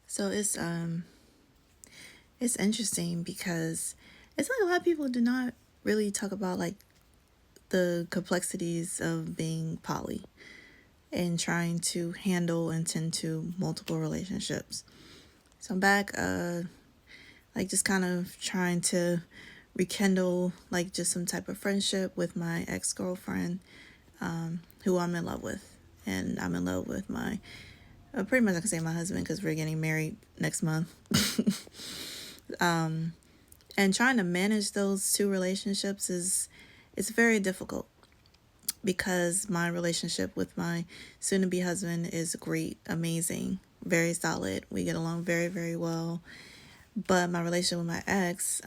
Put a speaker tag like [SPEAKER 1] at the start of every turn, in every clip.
[SPEAKER 1] So it's interesting because it's like a lot of people do not really talk about like the complexities of being poly and trying to handle and tend to multiple relationships. So I'm back like just kind of trying to rekindle like just some type of friendship with my ex-girlfriend, who I'm in love with. And I'm in love with my pretty much I can say my husband because we're getting married next month. And trying to manage those two relationships is it's very difficult because my relationship with my soon to be husband is great, amazing, very solid. We get along very, very well. But my relationship with my ex,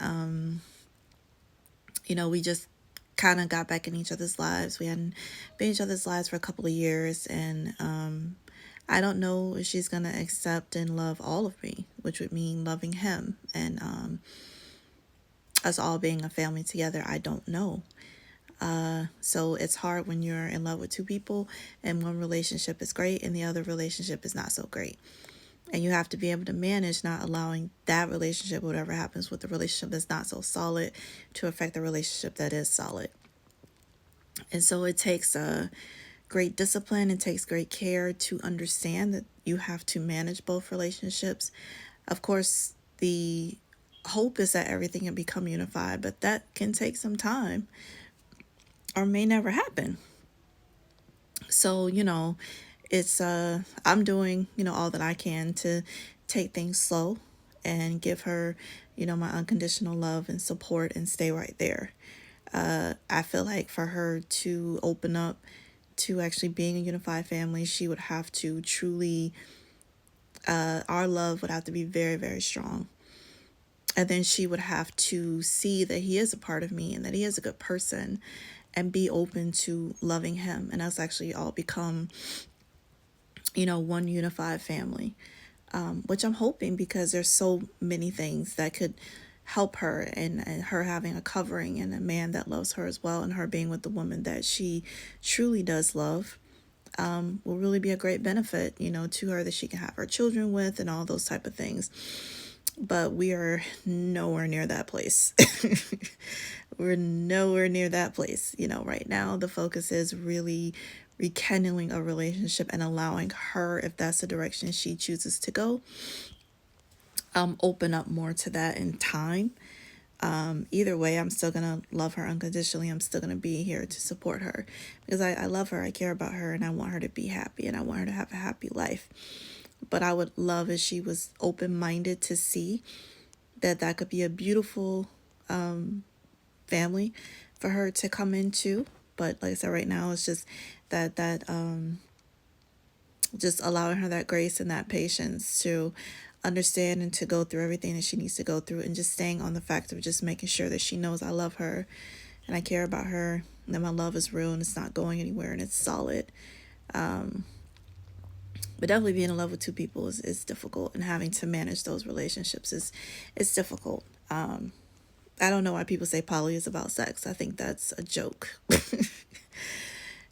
[SPEAKER 1] we just kind of got back in each other's lives. We hadn't been in each other's lives for a couple of years, and I don't know if she's gonna accept and love all of me, which would mean loving him and us all being a family together. I don't know. So it's hard when you're in love with two people and one relationship is great and the other relationship is not so great. And you have to be able to manage not allowing that relationship, whatever happens with the relationship that's not so solid, to affect the relationship that is solid. And so it takes a great discipline, it takes great care to understand that you have to manage both relationships. Of course, the hope is that everything can become unified, but that can take some time or may never happen. So, it's I'm doing, all that I can to take things slow and give her, my unconditional love and support and stay right there. I feel like for her to open up to actually being a unified family, she would have to truly, our love would have to be very, very strong. And then she would have to see that he is a part of me and that he is a good person and be open to loving him and us actually all become, one unified family. Which I'm hoping because there's so many things that could help her and her having a covering and a man that loves her as well and her being with the woman that she truly does love, will really be a great benefit, to her that she can have her children with and all those type of things. But we are nowhere near that place. We're nowhere near that place. Right now the focus is really rekindling a relationship and allowing her, if that's the direction she chooses to go, open up more to that in time. Either way, I'm still gonna love her unconditionally. I'm still gonna be here to support her because I love her, I care about her, and I want her to be happy and I want her to have a happy life. But I would love if she was open minded to see that that could be a beautiful family for her to come into. But like I said, right now it's just that just allowing her that grace and that patience to understand and to go through everything that she needs to go through and just staying on the fact of just making sure that she knows I love her and I care about her and that my love is real and it's not going anywhere and it's solid. But definitely being in love with two people is difficult and having to manage those relationships is difficult. I don't know why people say poly is about sex. I think that's a joke.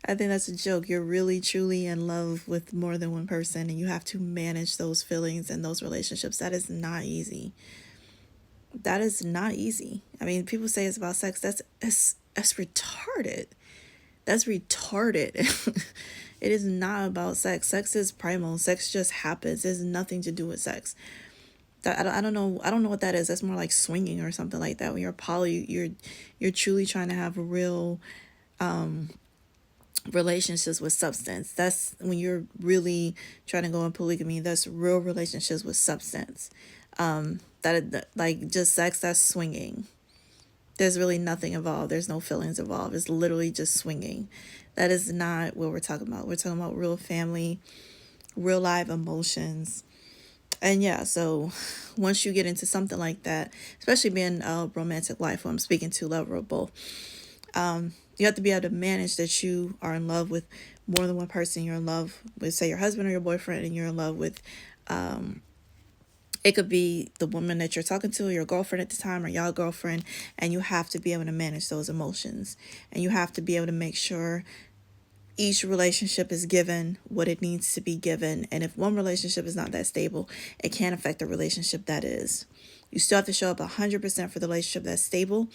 [SPEAKER 1] I think that's a joke. You're really truly in love with more than one person and you have to manage those feelings and those relationships. That is not easy. That is not easy. I mean, people say it's about sex. That's retarded. That's retarded. It is not about sex. Sex is primal. Sex just happens. There's nothing to do with sex. I don't know. I don't know what that is. That's more like swinging or something like that. When you're poly, you're truly trying to have real relationships with substance. That's when you're really trying to go in polygamy. That's real relationships with substance. That like just sex. That's swinging. There's really nothing involved. There's no feelings involved. It's literally just swinging. That is not what we're talking about. We're talking about real family, real live emotions. And yeah, so once you get into something like that, especially being a romantic life, who I'm speaking to, lover of both, you have to be able to manage that you are in love with more than one person. You're in love with, say, your husband or your boyfriend, and you're in love with, it could be the woman that you're talking to, or your girlfriend at the time, or y'all girlfriend, and you have to be able to manage those emotions. And you have to be able to make sure each relationship is given what it needs to be given. And if one relationship is not that stable, it can affect the relationship that is. You still have to show up 100% for the relationship that's stable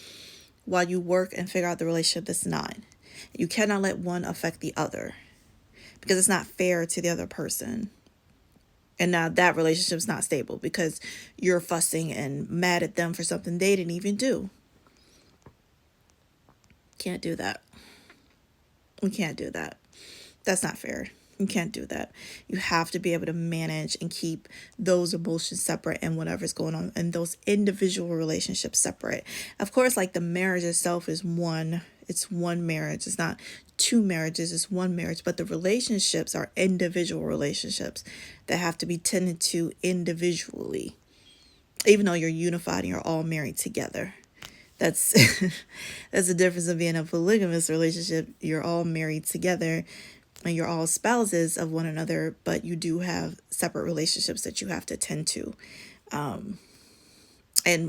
[SPEAKER 1] while you work and figure out the relationship that's not. You cannot let one affect the other because it's not fair to the other person. And now that relationship's not stable because you're fussing and mad at them for something they didn't even do. Can't do that. We can't do that. That's not fair. You can't do that. You have to be able to manage and keep those emotions separate and whatever's going on and those individual relationships separate. Of course, like the marriage itself is one, it's one marriage. It's not two marriages, it's one marriage, but the relationships are individual relationships that have to be tended to individually, even though you're unified and you're all married together. That's that's the difference of being a polygamous relationship. You're all married together and you're all spouses of one another, but you do have separate relationships that you have to tend to. And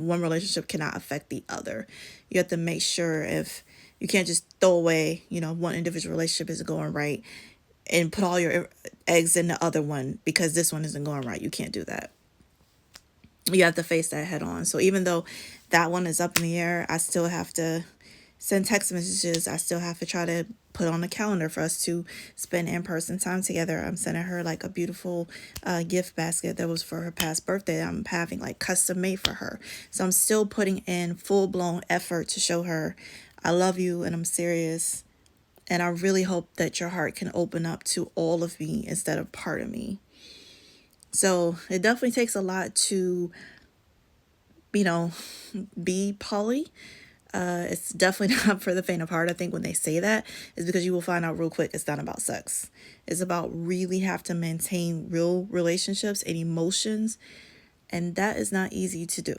[SPEAKER 1] one relationship cannot affect the other. You have to make sure if you can't just throw away, one individual relationship isn't going right and put all your eggs in the other one because this one isn't going right. You can't do that. You have to face that head on. So even though that one is up in the air, I still have to send text messages. I still have to try to put on the calendar for us to spend in-person time together. I'm sending her like a beautiful gift basket that was for her past birthday. I'm having like custom made for her. So I'm still putting in full-blown effort to show her I love you and I'm serious. And I really hope that your heart can open up to all of me instead of part of me. So it definitely takes a lot to, be poly. It's definitely not for the faint of heart. I think when they say that is because you will find out real quick it's not about sex. It's about really have to maintain real relationships and emotions. And that is not easy to do.